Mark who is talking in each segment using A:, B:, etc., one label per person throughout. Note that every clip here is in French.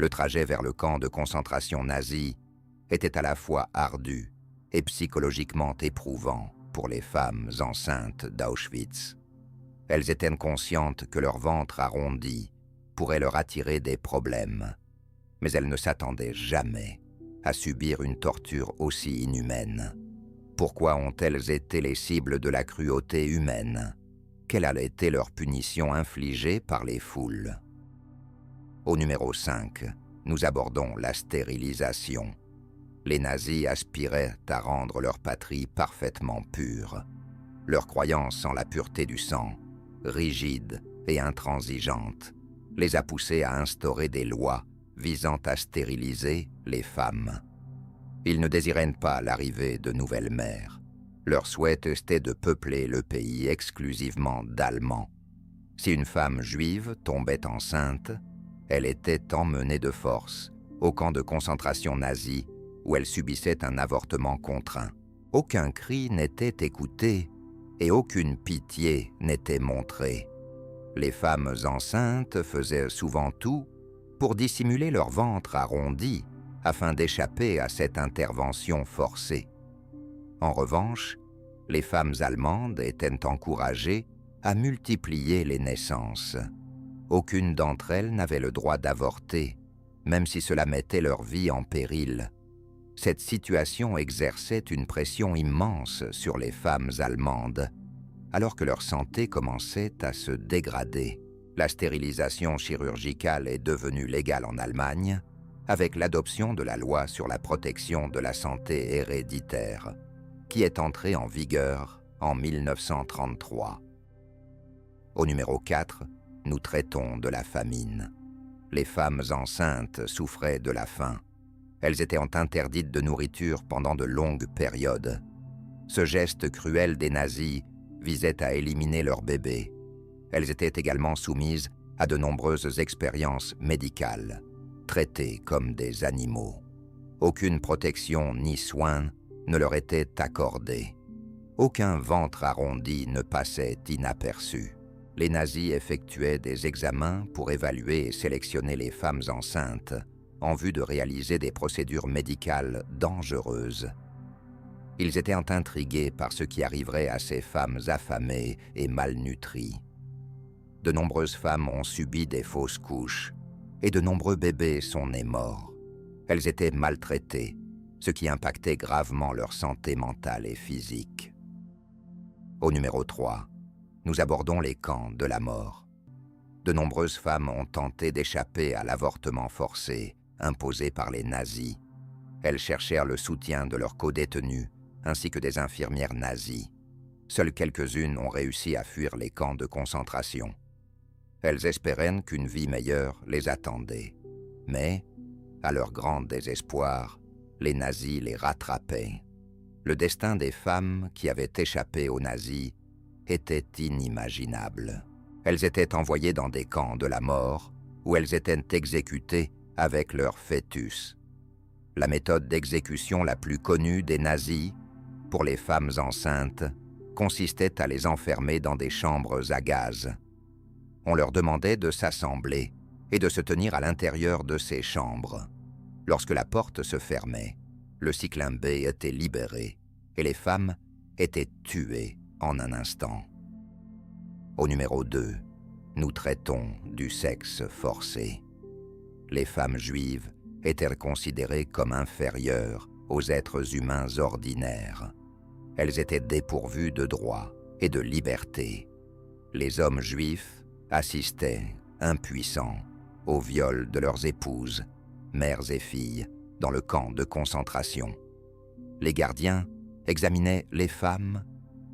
A: Le trajet vers le camp de concentration nazi était à la fois ardu et psychologiquement éprouvant pour les femmes enceintes d'Auschwitz. Elles étaient conscientes que leur ventre arrondi pourrait leur attirer des problèmes, mais elles ne s'attendaient jamais à subir une torture aussi inhumaine. Pourquoi ont-elles été les cibles de la cruauté humaine? Quelle a été leur punition infligée par les foules? Au numéro 5, nous abordons la stérilisation. Les nazis aspiraient à rendre leur patrie parfaitement pure. Leur croyance en la pureté du sang, rigide et intransigeante, les a poussés à instaurer des lois visant à stériliser les femmes. Ils ne désiraient pas l'arrivée de nouvelles mères. Leur souhait était de peupler le pays exclusivement d'Allemands. Si une femme juive tombait enceinte, elle était emmenée de force au camp de concentration nazi où elle subissait un avortement contraint. Aucun cri n'était écouté et aucune pitié n'était montrée. Les femmes enceintes faisaient souvent tout pour dissimuler leur ventre arrondi afin d'échapper à cette intervention forcée. En revanche, les femmes allemandes étaient encouragées à multiplier les naissances. Aucune d'entre elles n'avait le droit d'avorter, même si cela mettait leur vie en péril. Cette situation exerçait une pression immense sur les femmes allemandes, alors que leur santé commençait à se dégrader. La stérilisation chirurgicale est devenue légale en Allemagne, avec l'adoption de la loi sur la protection de la santé héréditaire, qui est entrée en vigueur en 1933. Au numéro 4, nous traitons de la famine. Les femmes enceintes souffraient de la faim. Elles étaient interdites de nourriture pendant de longues périodes. Ce geste cruel des nazis visait à éliminer leurs bébés. Elles étaient également soumises à de nombreuses expériences médicales, traitées comme des animaux. Aucune protection ni soin ne leur était accordé. Aucun ventre arrondi ne passait inaperçu. Les nazis effectuaient des examens pour évaluer et sélectionner les femmes enceintes en vue de réaliser des procédures médicales dangereuses. Ils étaient intrigués par ce qui arriverait à ces femmes affamées et malnutries. De nombreuses femmes ont subi des fausses couches et de nombreux bébés sont nés morts. Elles étaient maltraitées, ce qui impactait gravement leur santé mentale et physique. Au numéro 3, nous abordons les camps de la mort. De nombreuses femmes ont tenté d'échapper à l'avortement forcé imposé par les nazis. Elles cherchèrent le soutien de leurs codétenus ainsi que des infirmières nazies. Seules quelques-unes ont réussi à fuir les camps de concentration. Elles espéraient qu'une vie meilleure les attendait. Mais, à leur grand désespoir, les nazis les rattrapaient. Le destin des femmes qui avaient échappé aux nazis était inimaginable. Elles étaient envoyées dans des camps de la mort où elles étaient exécutées avec leur fœtus. La méthode d'exécution la plus connue des nazis pour les femmes enceintes consistait à les enfermer dans des chambres à gaz. On leur demandait de s'assembler et de se tenir à l'intérieur de ces chambres. Lorsque la porte se fermait, le cyclin B était libéré et les femmes étaient tuées en un instant. Au numéro 2, nous traitons du sexe forcé. Les femmes juives étaient considérées comme inférieures aux êtres humains ordinaires. Elles étaient dépourvues de droits et de liberté. Les hommes juifs assistaient, impuissants, au viol de leurs épouses, mères et filles, dans le camp de concentration. Les gardiens examinaient les femmes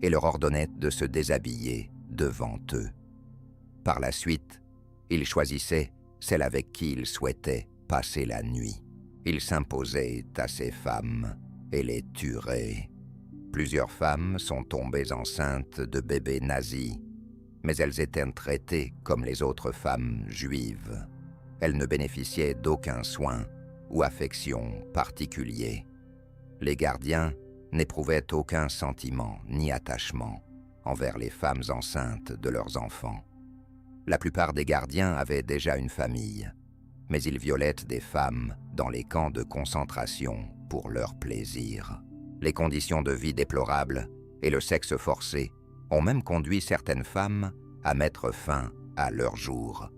A: et leur ordonnaient de se déshabiller devant eux. Par la suite, ils choisissaient celle avec qui ils souhaitaient passer la nuit. Ils s'imposaient à ces femmes et les tueraient. Plusieurs femmes sont tombées enceintes de bébés nazis, mais elles étaient traitées comme les autres femmes juives. Elles ne bénéficiaient d'aucun soin ou affection particulier. Les gardiens n'éprouvaient aucun sentiment ni attachement envers les femmes enceintes de leurs enfants. La plupart des gardiens avaient déjà une famille. mais ils violaient des femmes dans les camps de concentration pour leur plaisir. Les conditions de vie déplorables et le sexe forcé ont même conduit certaines femmes à mettre fin à leur jour.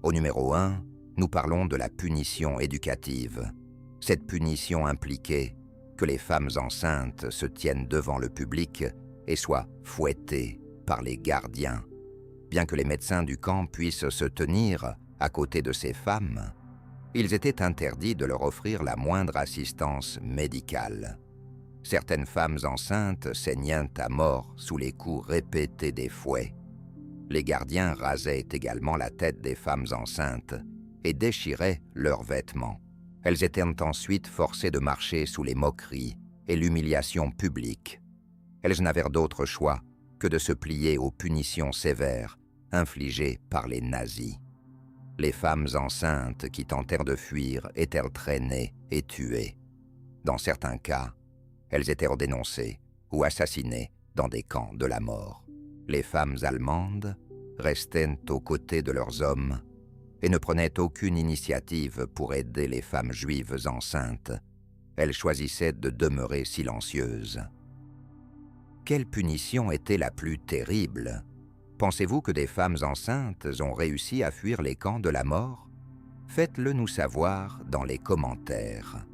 A: Au numéro 1, nous parlons de la punition éducative. Cette punition impliquait que les femmes enceintes se tiennent devant le public et soient fouettées par les gardiens. Bien que les médecins du camp puissent se tenir à côté de ces femmes, ils étaient interdits de leur offrir la moindre assistance médicale. Certaines femmes enceintes saignaient à mort sous les coups répétés des fouets. Les gardiens rasaient également la tête des femmes enceintes et déchiraient leurs vêtements. Elles étaient ensuite forcées de marcher sous les moqueries et l'humiliation publique. Elles n'avaient d'autre choix que de se plier aux punitions sévères infligées par les nazis. Les femmes enceintes qui tentèrent de fuir étaient traînées et tuées. Dans certains cas, elles étaient dénoncées ou assassinées dans des camps de la mort. Les femmes allemandes restaient aux côtés de leurs hommes et ne prenaient aucune initiative pour aider les femmes juives enceintes. Elles choisissaient de demeurer silencieuses. Quelle punition était la plus terrible? Pensez-vous que des femmes enceintes ont réussi à fuir les camps de la mort? Faites-le nous savoir dans les commentaires.